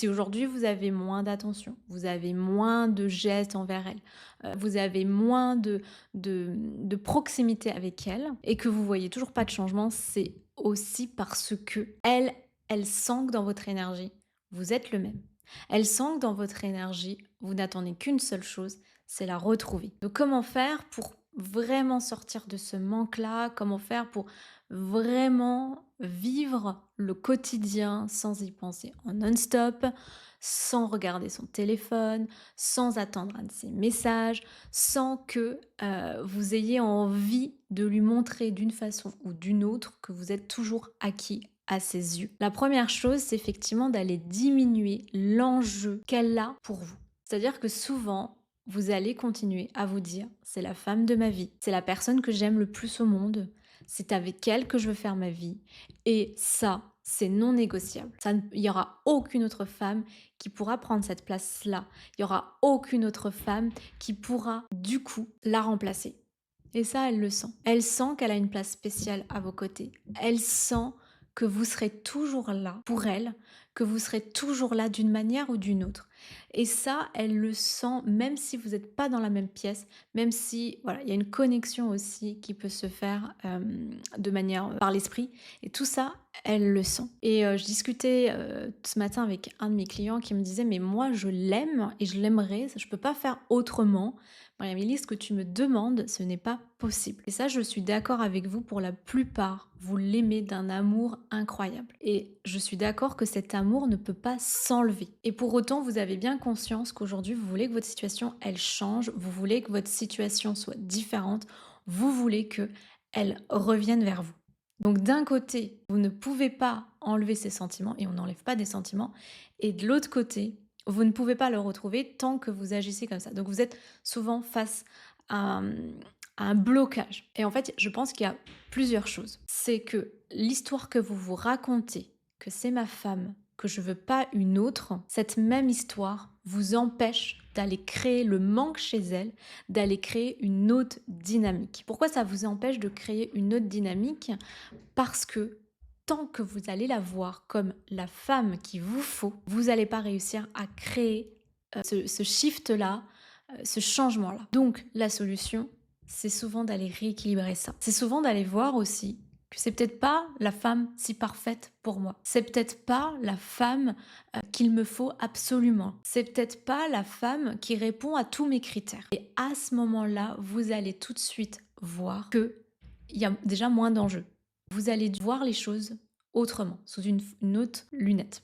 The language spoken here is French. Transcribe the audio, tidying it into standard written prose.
Si aujourd'hui vous avez moins d'attention, vous avez moins de gestes envers elle, vous avez moins de proximité avec elle et que vous voyez toujours pas de changement, c'est aussi parce que elle sent que dans votre énergie, vous êtes le même. Elle sent que dans votre énergie, vous n'attendez qu'une seule chose, c'est la retrouver. Donc comment faire pour vraiment sortir de ce manque-là? Comment faire pour vraiment vivre le quotidien sans y penser en non-stop, sans regarder son téléphone, sans attendre un de ses messages, sans que vous ayez envie de lui montrer d'une façon ou d'une autre que vous êtes toujours acquis à ses yeux. La première chose, c'est effectivement d'aller diminuer l'enjeu qu'elle a pour vous. C'est-à-dire que souvent, vous allez continuer à vous dire, c'est la femme de ma vie, c'est la personne que j'aime le plus au monde, c'est avec elle que je veux faire ma vie. Et ça, c'est non négociable. Il n'y aura aucune autre femme qui pourra prendre cette place-là. Il n'y aura aucune autre femme qui pourra, du coup, la remplacer. Et ça, elle le sent. Elle sent qu'elle a une place spéciale à vos côtés. Elle sent que vous serez toujours là pour elle, que vous serez toujours là d'une manière ou d'une autre. Et ça, elle le sent même si vous n'êtes pas dans la même pièce, même si, voilà, il y a une connexion aussi qui peut se faire de manière par l'esprit. Et tout ça, elle le sent. Et je discutais ce matin avec un de mes clients qui me disait, mais moi, je l'aime et je l'aimerais, je ne peux pas faire autrement. Marie-Amélie, ce que tu me demandes, ce n'est pas possible. Et ça, je suis d'accord avec vous pour la plupart. Vous l'aimez d'un amour incroyable. Et je suis d'accord que cet amour ne peut pas s'enlever. Et pour autant, vous avez bien conscience qu'aujourd'hui, vous voulez que votre situation, elle change. Vous voulez que votre situation soit différente. Vous voulez que elle revienne vers vous. Donc d'un côté, vous ne pouvez pas enlever ces sentiments et on n'enlève pas des sentiments. Et de l'autre côté, vous ne pouvez pas le retrouver tant que vous agissez comme ça. Donc vous êtes souvent face à, à un blocage. Et en fait, je pense qu'il y a plusieurs choses. C'est que l'histoire que vous vous racontez, que c'est ma femme, que je veux pas une autre, cette même histoire vous empêche d'aller créer le manque chez elle, d'aller créer une autre dynamique. Pourquoi ça vous empêche de créer une autre dynamique? Parce que tant que vous allez la voir comme la femme qu'il vous faut, vous n'allez pas réussir à créer ce shift-là, ce changement-là. Donc la solution, c'est souvent d'aller rééquilibrer ça. C'est souvent d'aller voir aussi que c'est peut-être pas la femme si parfaite pour moi. C'est peut-être pas la femme qu'il me faut absolument. C'est peut-être pas la femme qui répond à tous mes critères. Et à ce moment-là, vous allez tout de suite voir que il y a déjà moins d'enjeux. Vous allez voir les choses autrement, sous une autre lunette.